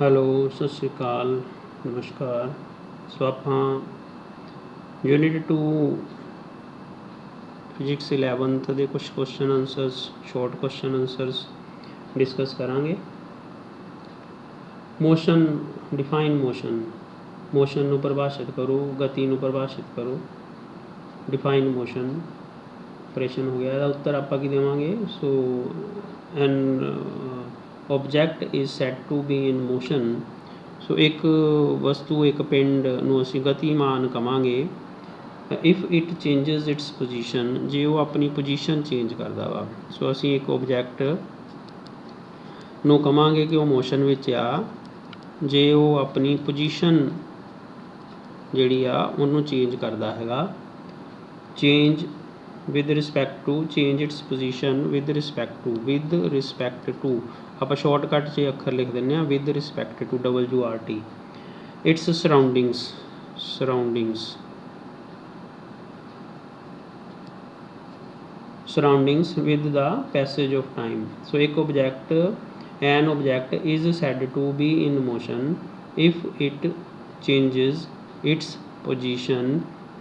Hello, ਸਤਿ ਸ਼੍ਰੀ ਅਕਾਲ, ਨਮਸਕਾਰ। ਸੋ ਆਪਾਂ ਯੂਨਿਟ 2 ਫਿਜ਼ਿਕਸ 11th ਦੇ ਕੁਛ question answers, short question answers discuss ਕਰਾਂਗੇ। Motion, define motion. ਮੋਸ਼ਨ ਨੂੰ ਪਰਿਭਾਸ਼ਿਤ ਕਰੋ, ਗਤੀ ਨੂੰ ਪਰਿਭਾਸ਼ਿਤ ਕਰੋ। ਡਿਫਾਈਨ ਮੋਸ਼ਨ ਪ੍ਰਸ਼ਨ ਹੋ ਗਿਆ। ਇਹਦਾ ਉੱਤਰ ਆਪਾਂ ਕੀ ਦੇਵਾਂਗੇ? ਸੋ ਐਨ object is said to be in motion। ਸੋ ਇੱਕ ਵਸਤੂ, ਇੱਕ ਪਿੰਡ ਨੂੰ ਅਸੀਂ ਗਤੀਮਾਨ ਕਵਾਂਗੇ if it changes its position, ਜੇ ਉਹ ਆਪਣੀ ਪੋਜੀਸ਼ਨ ਚੇਂਜ ਕਰਦਾ ਵਾ। ਸੋ ਅਸੀਂ ਇੱਕ ਓਬਜੈਕਟ ਨੂੰ ਕਵਾਂਗੇ ਕਿ ਉਹ ਮੋਸ਼ਨ ਵਿੱਚ ਆ ਜੇ ਉਹ ਆਪਣੀ ਪੋਜੀਸ਼ਨ ਜਿਹੜੀ ਆ ਉਹਨੂੰ ਚੇਂਜ ਕਰਦਾ ਹੈਗਾ। Change with respect to, change its position with respect to, with respect to ਆਪਾਂ ਸ਼ਾਰਟਕਟ 'ਚ ਅੱਖਰ ਲਿਖ ਦਿੰਦੇ ਹਾਂ with respect to, WRT, its surroundings, surroundings with the passage of time। so ਇੱਕ object, an object is said to be in motion if it changes its position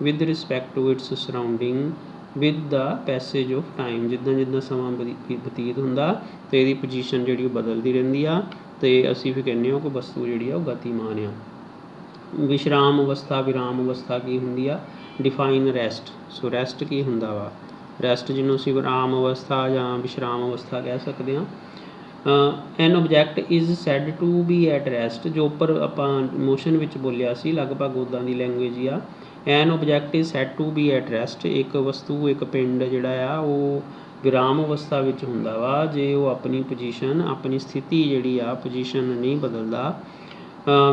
with respect to its surrounding with the passage of time। ਜਿੱਦਾਂ ਜਿੱਦਾਂ ਸਮਾਂ ਬਤੀਤ ਹੁੰਦਾ ਅਤੇ ਇਹਦੀ position ਜਿਹੜੀ ਉਹ ਬਦਲਦੀ ਰਹਿੰਦੀ ਆ ਅਤੇ ਅਸੀਂ ਫਿਰ ਕਹਿੰਦੇ ਹਾਂ ਕਿ ਵਸਤੂ ਜਿਹੜੀ ਆ ਉਹ ਗਤੀਮਾਨ ਆ। ਵਿਸ਼ਰਾਮ ਅਵਸਥਾ, ਵਿਰਾਮ ਅਵਸਥਾ ਕੀ ਹੁੰਦੀ ਆ? Define rest. ਸੋ ਰੈਸਟ ਕੀ ਹੁੰਦਾ ਵਾ? ਰੈਸਟ ਜਿਹਨੂੰ ਅਸੀਂ ਵਿਰਾਮ ਅਵਸਥਾ ਜਾਂ ਵਿਸ਼ਰਾਮ ਅਵਸਥਾ ਕਹਿ ਸਕਦੇ ਹਾਂ। An object is said to be at rest, ਜੋ ਉੱਪਰ ਆਪਾਂ ਮੋਸ਼ਨ ਵਿੱਚ ਬੋਲਿਆ ਸੀ, ਲਗਭਗ ਉੱਦਾਂ ਦੀ ਲੈਂਗੁਏਜ ਹੀ ਆ। An object is said to be at rest, ਇੱਕ ਵਸਤੂ, ਇੱਕ ਪਿੰਡ ਜਿਹੜਾ ਆ ਉਹ ਵਿਰਾਮ ਅਵਸਥਾ ਵਿੱਚ ਹੁੰਦਾ ਵਾ ਜੇ ਉਹ ਆਪਣੀ ਪੋਜੀਸ਼ਨ, ਆਪਣੀ ਸਥਿਤੀ ਜਿਹੜੀ ਆ ਪੋਜੀਸ਼ਨ ਨਹੀਂ ਬਦਲਦਾ।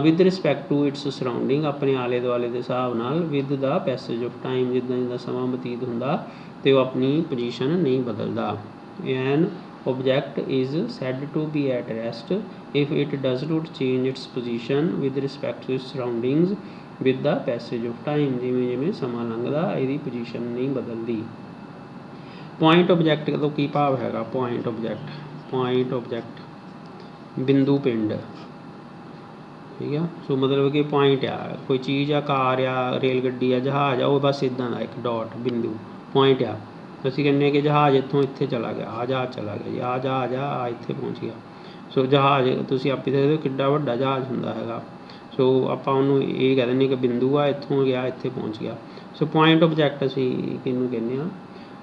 With respect to its surrounding, ਆਪਣੇ ਆਲੇ ਦੁਆਲੇ ਦੇ ਹਿਸਾਬ ਨਾਲ। With the passage of time, ਜਿੱਦਾਂ ਜਿੱਦਾਂ ਸਮਾਂ ਬਤੀਤ ਹੁੰਦਾ ਅਤੇ ਉਹ ਆਪਣੀ ਪੋਜੀਸ਼ਨ ਨਹੀਂ ਬਦਲਦਾ। ਐਨ object is said to be at rest if it does not change its position with respect to its surroundings with the passage of time। ਜਿਵੇਂ ਜਿਵੇਂ ਸਮਾਂ ਲੰਘਦਾ ਇਹਦੀ ਪੋਜੀਸ਼ਨ ਨਹੀਂ ਬਦਲਦੀ। ਪੁਆਇੰਟ ਓਬਜੈਕਟ ਤੋਂ ਕੀ ਭਾਵ ਹੈਗਾ? ਪੁਆਇੰਟ ਓਬਜੈਕਟ, ਪੁਆਇੰਟ ਓਬਜੈਕਟ ਬਿੰਦੂ ਪਿੰਡ, ਠੀਕ ਆ। ਸੋ ਮਤਲਬ ਕਿ ਪੁਆਇੰਟ ਆ, ਕੋਈ ਚੀਜ਼ ਆ, ਕਾਰ ਆ, ਰੇਲ ਗੱਡੀ ਆ, ਜਹਾਜ਼ ਆ, ਉਹ ਬਸ ਇੱਦਾਂ ਦਾ ਇੱਕ ਡਾਟ, ਬਿੰਦੂ, ਪੁਆਇੰਟ ਆ। ਅਸੀਂ ਕਹਿੰਦੇ ਹਾਂ ਕਿ ਜਹਾਜ਼ ਇੱਥੋਂ ਇੱਥੇ ਚਲਾ ਗਿਆ, ਆਹ ਜਹਾਜ਼ ਚਲਾ ਗਿਆ ਜੀ, ਆਹ ਜਹਾਜ਼ ਆ ਇੱਥੇ ਪਹੁੰਚ ਗਿਆ। ਸੋ ਜਹਾਜ਼ ਤੁਸੀਂ ਆਪੇ ਦੇਖਦੇ ਹੋ ਕਿੱਡਾ ਵੱਡਾ ਜਹਾਜ਼ ਹੁੰਦਾ ਹੈਗਾ। ਸੋ ਆਪਾਂ ਉਹਨੂੰ ਇਹ ਕਹਿ ਦਿੰਦੇ ਕਿ ਬਿੰਦੂ ਆ, ਇੱਥੋਂ ਗਿਆ ਇੱਥੇ ਪਹੁੰਚ ਗਿਆ। ਸੋ ਪੁਆਇੰਟ ਓਬਜੈਕਟ ਅਸੀਂ ਕਿਹਨੂੰ ਕਹਿੰਦੇ ਹਾਂ?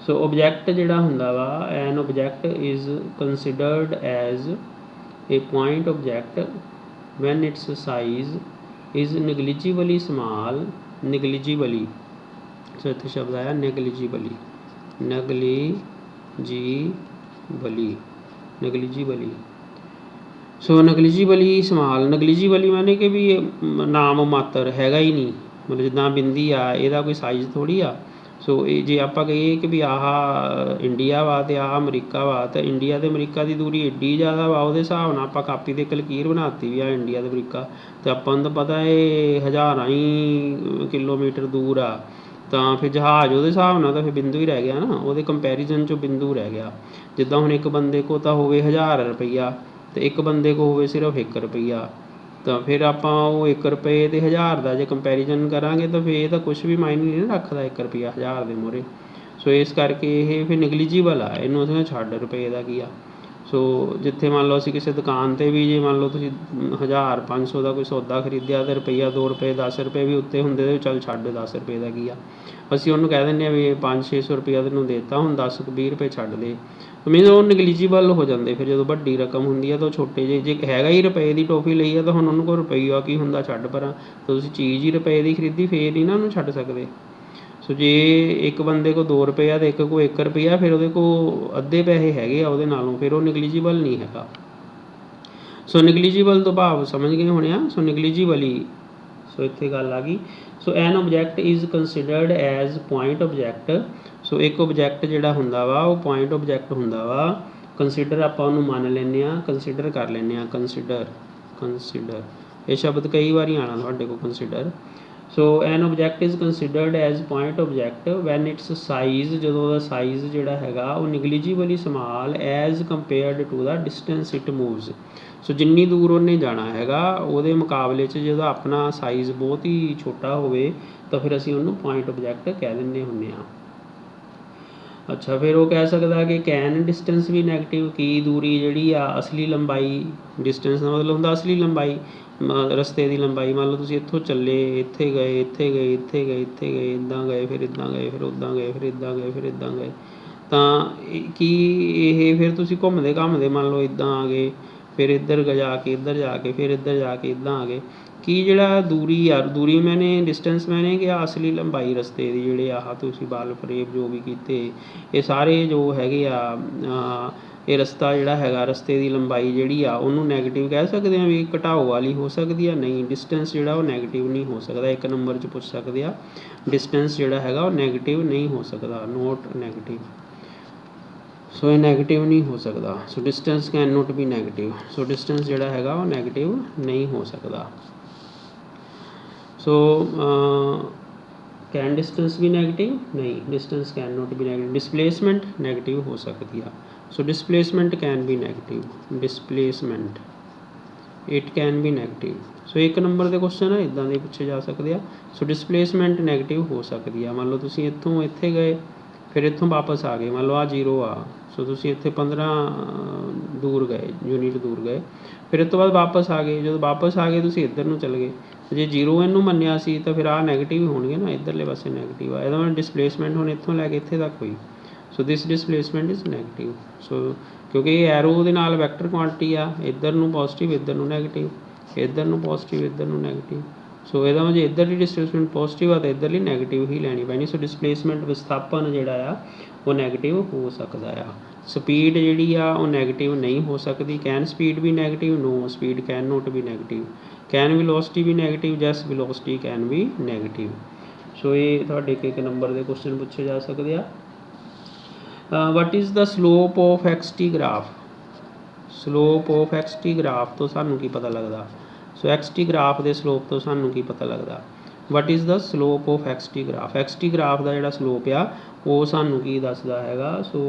ਸੋ ਓਬਜੈਕਟ ਜਿਹੜਾ ਹੁੰਦਾ ਵਾ, an object is considered as a point object when its size is negligibly small, negligibly, so ਇੱਥੇ ਸ਼ਬਦ ਆਇਆ negligibly, negligibly। ਸੋ negligibly small, negligibly ਮਾਨੇ ਕਿ ਵੀ ਨਾਮ ਮਾਤਰ ਹੈਗਾ ਹੀ ਨਹੀਂ, ਮਤਲਬ ਜਿੱਦਾਂ ਬਿੰਦੀ ਆ ਇਹਦਾ ਕੋਈ ਸਾਈਜ਼ ਥੋੜ੍ਹੀ ਆ। ਸੋ ਇਹ ਜੇ ਆਪਾਂ ਕਹੀਏ ਕਿ ਵੀ ਆਹ ਇੰਡੀਆ ਵਾ ਅਤੇ ਆਹ ਅਮਰੀਕਾ ਵਾ, ਤਾਂ ਇੰਡੀਆ ਅਤੇ ਅਮਰੀਕਾ ਦੀ ਦੂਰੀ ਐਡੀ ਜ਼ਿਆਦਾ ਵਾ, ਉਹਦੇ ਹਿਸਾਬ ਨਾਲ ਆਪਾਂ ਕਾਪੀ 'ਤੇ ਇੱਕ ਲਕੀਰ ਬਣਾ ਦਿੱਤੀ ਵੀ ਆ ਇੰਡੀਆ ਅਤੇ ਅਮਰੀਕਾ, ਅਤੇ ਆਪਾਂ ਨੂੰ ਤਾਂ ਪਤਾ ਇਹ ਹਜ਼ਾਰਾਂ ਹੀ ਕਿਲੋਮੀਟਰ ਦੂਰ ਆ। ਤਾਂ ਫਿਰ ਜਹਾਜ਼ ਉਹਦੇ ਹਿਸਾਬ ਨਾਲ ਤਾਂ ਫਿਰ ਬਿੰਦੂ ਹੀ ਰਹਿ ਗਿਆ ਨਾ, ਉਹਦੇ ਕੰਪੈਰੀਜ਼ਨ 'ਚੋਂ ਬਿੰਦੂ ਰਹਿ ਗਿਆ। ਜਿੱਦਾਂ ਹੁਣ ਇੱਕ ਬੰਦੇ ਕੋਲ ਤਾਂ ਹੋਵੇ 1000 ਰੁਪਈਆ ਅਤੇ ਇੱਕ ਬੰਦੇ ਕੋਲ ਹੋਵੇ ਸਿਰਫ 1 ਰੁਪਈਆ, ਤਾਂ ਫਿਰ ਆਪਾਂ ਉਹ 1 ਰੁਪਏ ਅਤੇ 1000 ਦਾ ਜੇ ਕੰਪੈਰੀਜ਼ਨ ਕਰਾਂਗੇ ਤਾਂ ਫਿਰ ਇਹ ਤਾਂ ਕੁਛ ਵੀ ਮਾਇਨੇ ਨਹੀਂ ਰੱਖਦਾ 1 ਰੁਪਈਆ 1000 ਦੇ ਮੂਹਰੇ। ਸੋ ਇਸ ਕਰਕੇ ਇਹ ਫਿਰ ਨਿਗਲੀਜੀਬਲ ਆ, ਇਹਨੂੰ ਅਸੀਂ ਛੱਡ ਰੁਪਏ ਦਾ ਕੀ ਆ। ਸੋ ਜਿੱਥੇ ਮੰਨ ਲਓ ਅਸੀਂ ਕਿਸੇ ਦੁਕਾਨ 'ਤੇ ਵੀ ਜੇ ਮੰਨ ਲਓ ਤੁਸੀਂ 1500 ਦਾ ਕੋਈ ਸੌਦਾ ਖਰੀਦਿਆ ਅਤੇ ਰੁਪਈਆ 2 ਰੁਪਏ 10 ਰੁਪਏ ਵੀ ਉੱਤੇ ਹੁੰਦੇ ਤਾਂ ਚੱਲ ਛੱਡ 10 ਰੁਪਏ ਦਾ ਕੀ ਆ। ਅਸੀਂ ਉਹਨੂੰ ਕਹਿ ਦਿੰਦੇ ਹਾਂ ਵੀ 500-600 ਰੁਪਈਆ ਤੈਨੂੰ ਦੇ ਦਿੱਤਾ, ਹੁਣ 10-20 ਰੁਪਏ ਛੱਡ ਦੇ। ਮੀਨਜ਼ ਉਹ ਨਿਗਲੀਜੀਬਲ ਹੋ ਜਾਂਦੇ। ਫਿਰ ਜਦੋਂ ਵੱਡੀ ਰਕਮ ਹੁੰਦੀ ਆ ਤਾਂ ਉਹ ਛੋਟੇ ਜਿਹੇ, ਜੇ ਹੈਗਾ ਹੀ ਰੁਪਏ ਦੀ ਟੋਫੀ ਲਈ ਆ ਤਾਂ ਹੁਣ ਉਹਨੂੰ ਕੋਲ ਰੁਪਈਆ ਕੀ ਹੁੰਦਾ, ਛੱਡ ਪਰਾਂ। ਤੁਸੀਂ ਚੀਜ਼ ਹੀ ਰੁਪਏ ਦੀ ਖਰੀਦੀ ਫਿਰ ਨਹੀਂ ਨਾ ਉਹਨੂੰ ਛੱਡ ਸਕਦੇ। ਸੋ ਜੇ ਇੱਕ ਬੰਦੇ ਕੋਲ 2 ਰੁਪਏ ਆ ਅਤੇ ਇੱਕ ਕੋਲ 1 ਰੁਪਈਆ, ਫਿਰ ਉਹਦੇ ਕੋਲ ਅੱਧੇ ਪੈਸੇ ਹੈਗੇ ਆ ਉਹਦੇ ਨਾਲੋਂ, ਫਿਰ ਉਹ ਨਿਗਲੀਜੀਬਲ ਨਹੀਂ ਹੈਗਾ। ਸੋ ਨਿਗਲੀਜੀਬਲ ਤੋਂ ਭਾਵ ਸਮਝ ਗਏ ਹੋਣੇ ਆ। ਸੋ ਨਿਗਲੀਜੀਬਲੀ, ਸੋ ਇੱਥੇ ਗੱਲ ਆ ਗਈ। So an object is considered as point object. So ਇੱਕ ਓਬਜੈਕਟ ਜਿਹੜਾ ਹੁੰਦਾ ਵਾ ਉਹ ਪੁਆਇੰਟ ਓਬਜੈਕਟ ਹੁੰਦਾ ਵਾ। ਕੰਸੀਡਰ ਆਪਾਂ ਉਹਨੂੰ ਮੰਨ ਲੈਂਦੇ ਹਾਂ, ਕੰਸੀਡਰ ਕਰ ਲੈਂਦੇ ਹਾਂ। ਕੰਸੀਡਰ ਇਹ ਸ਼ਬਦ ਕਈ ਵਾਰੀ ਆਉਣਾ ਤੁਹਾਡੇ ਕੋਲ, consider. So an object is considered as point object when its size, ਜਦੋਂ ਉਹਦਾ ਸਾਈਜ਼ ਜਿਹੜਾ ਹੈਗਾ ਉਹ negligibly small as compared to the distance it moves. So ਜਿੰਨੀ ਦੂਰ ਉਹਨੇ ਜਾਣਾ ਹੈਗਾ ਉਹਦੇ ਮੁਕਾਬਲੇ 'ਚ ਜਦੋਂ ਆਪਣਾ ਸਾਈਜ਼ ਬਹੁਤ ਹੀ ਛੋਟਾ ਹੋਵੇ ਤਾਂ ਫਿਰ ਅਸੀਂ ਉਹਨੂੰ ਪੁਆਇੰਟ ਓਬਜੈਕਟ ਕਹਿ ਦਿੰਦੇ ਹੁੰਦੇ ਹਾਂ। ਅੱਛਾ, ਫਿਰ ਉਹ ਕਹਿ ਸਕਦਾ ਕਿ ਕੈਨ ਡਿਸਟੈਂਸ ਵੀ ਨੈਗੇਟਿਵ, ਕੀ ਦੂਰੀ ਜਿਹੜੀ ਆ ਅਸਲੀ ਲੰਬਾਈ, ਡਿਸਟੈਂਸ ਦਾ ਮਤਲਬ ਹੁੰਦਾ ਅਸਲੀ ਲੰਬਾਈ, ਰਸਤੇ ਦੀ ਲੰਬਾਈ। ਮੰਨ ਲਓ ਤੁਸੀਂ ਇੱਥੋਂ ਚੱਲੇ, ਇੱਥੇ ਗਏ, ਇੱਥੇ ਗਏ, ਇੱਥੇ ਗਏ, ਇੱਥੇ ਗਏ, ਇੱਦਾਂ ਗਏ, ਫਿਰ ਇੱਦਾਂ ਗਏ, ਫਿਰ ਉੱਦਾਂ ਗਏ, ਫਿਰ ਇੱਦਾਂ ਗਏ, ਫਿਰ ਇੱਦਾਂ ਗਏ, ਤਾਂ ਕੀ ਇਹ ਫਿਰ ਤੁਸੀਂ ਘੁੰਮਦੇ ਘਾਮਦੇ ਮੰਨ ਲਓ ਇੱਦਾਂ ਆ ਗਏ, ਫਿਰ ਇੱਧਰ ਜਾ ਕੇ ਇੱਧਰ ਜਾ ਕੇ ਫਿਰ ਇੱਧਰ ਜਾ ਕੇ ਇੱਦਾਂ ਆ ਗਏ, ਕੀ ਜਿਹੜਾ ਦੂਰੀ ਆ, ਦੂਰੀ ਮੈਨੇ ਡਿਸਟੈਂਸ ਮੈਨੇ ਕਿ ਅਸਲੀ ਲੰਬਾਈ ਰਸਤੇ ਦੀ, ਜਿਹੜੇ ਆਹ ਤੁਸੀਂ ਬਲ ਫਰੇਬ ਜੋ ਵੀ ਕੀਤੇ ਇਹ ਸਾਰੇ ਜੋ ਹੈਗੇ ਆ, ਇਹ ਰਸਤਾ ਜਿਹੜਾ ਹੈਗਾ ਰਸਤੇ ਦੀ ਲੰਬਾਈ ਜਿਹੜੀ ਆ ਉਹਨੂੰ ਨੈਗੇਟਿਵ ਕਹਿ ਸਕਦੇ ਹਾਂ ਵੀ ਘਟਾਓ ਵਾਲੀ ਹੋ ਸਕਦੀ ਆ? ਨਹੀਂ, ਡਿਸਟੈਂਸ ਜਿਹੜਾ ਉਹ ਨੈਗੇਟਿਵ ਨਹੀਂ ਹੋ ਸਕਦਾ। 1 ਨੰਬਰ 'ਚ ਪੁੱਛ ਸਕਦੇ ਆ, ਡਿਸਟੈਂਸ ਜਿਹੜਾ ਹੈਗਾ ਉਹ ਨੈਗੇਟਿਵ ਨਹੀਂ ਹੋ ਸਕਦਾ, ਨੋਟ ਨੈਗੇਟਿਵ। ਸੋ ਇਹ ਨੈਗੇਟਿਵ ਨਹੀਂ ਹੋ ਸਕਦਾ। So distance can not be negative. So distance ਜਿਹੜਾ ਹੈਗਾ ਉਹ ਨੈਗੇਟਿਵ ਨਹੀਂ ਹੋ ਸਕਦਾ। So can distance be negative? ਨਹੀਂ, distance can not be negative. Displacement negative ਹੋ ਸਕਦੀ ਆ। So displacement can be negative, displacement it can be negative. So 1 number ਦੇ ਕੁਐਸਚਨ ਆ ਇੱਦਾਂ ਦੇ ਪੁੱਛੇ ਜਾ ਸਕਦੇ ਆ। ਸੋ ਡਿਸਪਲੇਸਮੈਂਟ ਨੈਗੇਟਿਵ ਹੋ ਸਕਦੀ ਆ। ਮੰਨ ਲਓ ਤੁਸੀਂ ਇੱਥੋਂ ਇੱਥੇ ਗਏ, ਫਿਰ ਇੱਥੋਂ ਵਾਪਸ ਆ ਗਏ, ਮੰਨ ਲਓ ਆਹ 0 ਆ, ਸੋ ਤੁਸੀਂ ਇੱਥੇ 15 ਦੂਰ ਗਏ, ਯੂਨਿਟ ਦੂਰ ਗਏ, ਫਿਰ ਇਸ ਤੋਂ ਬਾਅਦ ਵਾਪਸ ਆ ਗਏ। ਜਦੋਂ ਵਾਪਸ ਆ ਗਏ ਤੁਸੀਂ ਇੱਧਰ ਨੂੰ ਚਲੇ ਗਏ, ਜੇ 0 ਇਹਨੂੰ ਮੰਨਿਆ ਸੀ ਤਾਂ ਫਿਰ ਆਹ ਨੈਗੇਟਿਵ ਹੀ ਹੋਣਗੇ ਨਾ, ਇੱਧਰਲੇ ਪਾਸੇ ਨੈਗੇਟਿਵ ਆ। ਇਹਦਾ ਮਤਲਬ ਡਿਸਪਲੇਸਮੈਂਟ ਹੁਣ ਇੱਥੋਂ ਲੈ ਕੇ ਇੱਥੇ ਤੱਕ ਹੋਈ। ਸੋ ਦਿਸ ਡਿਸਪਲੇਸਮੈਂਟ ਇਜ਼ ਨੈਗੇਟਿਵ। ਸੋ ਕਿਉਂਕਿ ਇਹ ਐਰੋ ਦੇ ਨਾਲ ਵੈਕਟਰ ਕੁਆਂਟੀਟੀ ਆ, ਇੱਧਰ ਨੂੰ ਪੋਜ਼ੀਟਿਵ, ਇੱਧਰ ਨੂੰ ਨੈਗੇਟਿਵ, ਇੱਧਰ ਨੂੰ ਪੋਜ਼ੀਟਿਵ, ਇੱਧਰ ਨੂੰ ਨੈਗੇਟਿਵ। ਸੋ ਇਹਦਾ ਮਤਲਬ ਇੱਧਰਲੀ ਡਿਸਪਲੇਸਮੈਂਟ ਪੋਜ਼ੀਟਿਵ ਆ ਤਾਂ ਇੱਧਰਲੀ ਨੈਗੇਟਿਵ ਹੀ ਲੈਣੀ ਪੈਣੀ। ਸੋ ਡਿਸਪਲੇਸਮੈਂਟ ਵਿਸਥਾਪਨ ਜਿਹੜਾ ਆ ਉਹ ਨੈਗੇਟਿਵ ਹੋ ਸਕਦਾ ਆ। ਸਪੀਡ ਜਿਹੜੀ ਆ ਉਹ ਨੈਗੇਟਿਵ ਨਹੀਂ ਹੋ ਸਕਦੀ। Can speed be negative? No, speed can not be negative. Can velocity be negative? Yes, velocity can be negative. So ਇਹ ਤੁਹਾਡੇ 1 ਨੰਬਰ ਦੇ ਕੁਐਸਚਨ ਪੁੱਛੇ ਜਾ ਸਕਦੇ ਆ। What is the slope of x t graph? Slope of x t graph ਤੋਂ ਸਾਨੂੰ ਕੀ ਪਤਾ ਲੱਗਦਾ? ਸੋ ਐਕਸ-ਟੀ ਗ੍ਰਾਫ ਦੇ ਸਲੋਪ ਤੋਂ ਸਾਨੂੰ ਕੀ ਪਤਾ ਲੱਗਦਾ? What is the slope of x t graph? X t graph ਦਾ ਜਿਹੜਾ ਸਲੋਪ ਆ ਉਹ ਸਾਨੂੰ ਕੀ ਦੱਸਦਾ ਹੈਗਾ? ਸੋ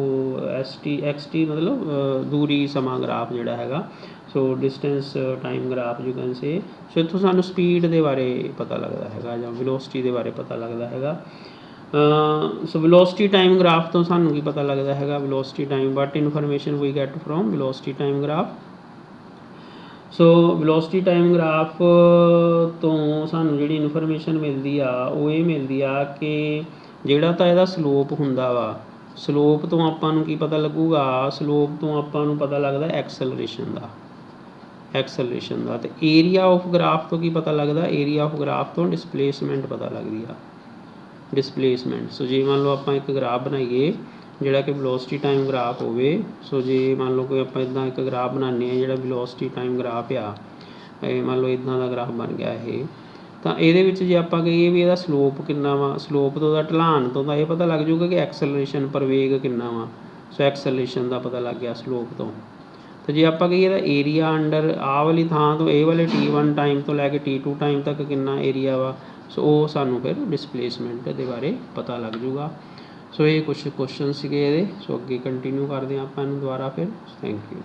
ਐਕਸ-ਟੀ ਮਤਲਬ ਦੂਰੀ ਸਮਾਂ ਗ੍ਰਾਫ ਜਿਹੜਾ ਹੈਗਾ। So distance time graph you can say. So ਇੱਥੋਂ ਸਾਨੂੰ ਸਪੀਡ ਦੇ ਬਾਰੇ ਪਤਾ ਲੱਗਦਾ ਹੈਗਾ ਜਾਂ ਵੈਲੋਸਿਟੀ ਦੇ ਬਾਰੇ ਪਤਾ ਲੱਗਦਾ ਹੈਗਾ। ਸੋ ਵੈਲੋਸਿਟੀ ਟਾਈਮ ਗ੍ਰਾਫ ਤੋਂ ਸਾਨੂੰ ਕੀ ਪਤਾ ਲੱਗਦਾ ਹੈਗਾ? Velocity time, what information we get from velocity time graph? So velocity time graph ਤੋਂ ਸਾਨੂੰ ਜਿਹੜੀ ਇਨਫੋਰਮੇਸ਼ਨ ਮਿਲਦੀ ਆ ਉਹ ਇਹ ਮਿਲਦੀ ਆ ਕਿ ਜਿਹੜਾ ਤਾਂ ਇਹਦਾ ਸਲੋਪ ਹੁੰਦਾ ਵਾ, ਸਲੋਪ ਤੋਂ ਆਪਾਂ ਨੂੰ ਕੀ ਪਤਾ ਲੱਗੂਗਾ? ਸਲੋਪ ਤੋਂ ਆਪਾਂ ਨੂੰ ਪਤਾ ਲੱਗਦਾ ਐਕਸਲਰੇਸ਼ਨ ਦਾ, ਐਕਸਲਰੇਸ਼ਨ ਦਾ। ਅਤੇ ਏਰੀਆ ਆਫ ਗ੍ਰਾਫ ਤੋਂ ਕੀ ਪਤਾ ਲੱਗਦਾ? ਏਰੀਆ ਆਫ ਗ੍ਰਾਫ ਤੋਂ ਡਿਸਪਲੇਸਮੈਂਟ ਪਤਾ ਲੱਗਦੀ ਆ, ਡਿਸਪਲੇਸਮੈਂਟ। ਸੋ ਜੇ ਮੰਨ ਲਓ ਆਪਾਂ ਇੱਕ ਗ੍ਰਾਫ ਬਣਾਈਏ ਜਿਹੜਾ ਕਿ ਵੈਲੋਸਿਟੀ ਟਾਈਮ ਗ੍ਰਾਫ ਹੋਵੇ। ਸੋ ਜੇ ਮੰਨ ਲਓ ਕੋਈ ਆਪਾਂ ਇੱਦਾਂ ਇੱਕ ਗ੍ਰਾਫ ਬਣਾਉਂਦੇ ਹਾਂ ਜਿਹੜਾ ਵੈਲੋਸਿਟੀ ਟਾਈਮ ਗ੍ਰਾਫ ਆ, ਇਹ ਮੰਨ ਲਓ ਇੱਦਾਂ ਦਾ ਗ੍ਰਾਫ ਬਣ ਗਿਆ ਇਹ, ਤਾਂ ਇਹਦੇ ਵਿੱਚ ਜੇ ਆਪਾਂ ਕਹੀਏ ਵੀ ਇਹਦਾ ਸਲੋਪ ਕਿੰਨਾ ਵਾ, ਸਲੋਪ ਤੋਂ ਦਾ ਢਲਾਨ ਤੋਂ ਤਾਂ ਇਹ ਪਤਾ ਲੱਗ ਜਾਊਗਾ ਕਿ ਐਕਸਲਰੇਸ਼ਨ ਪ੍ਰਵੇਗ ਕਿੰਨਾ ਵਾ। ਸੋ ਐਕਸਲਰੇਸ਼ਨ ਦਾ ਪਤਾ ਲੱਗ ਗਿਆ ਸਲੋਪ ਤੋਂ। ਅਤੇ ਜੇ ਆਪਾਂ ਕਹੀਏ ਇਹਦਾ ਏਰੀਆ ਅੰਡਰ ਆਹ ਵਾਲੀ ਥਾਂ ਤੋਂ ਇਹ ਵਾਲੇ T1 ਟਾਈਮ ਤੋਂ ਲੈ ਕੇ T2 ਟਾਈਮ ਤੱਕ ਕਿੰਨਾ ਏਰੀਆ ਵਾ, ਸੋ ਉਹ ਸਾਨੂੰ ਫਿਰ ਡਿਸਪਲੇਸਮੈਂਟ ਦੇ ਬਾਰੇ ਪਤਾ ਲੱਗ ਜੂਗਾ। ਸੋ ਇਹ ਕੁਛ ਕੁਐਸਚਨ ਸੀਗੇ ਇਹਦੇ। ਸੋ ਅੱਗੇ ਕੰਟੀਨਿਊ ਕਰਦੇ ਹਾਂ ਆਪਾਂ ਇਹਨੂੰ ਦੁਬਾਰਾ ਫਿਰ। Thank you.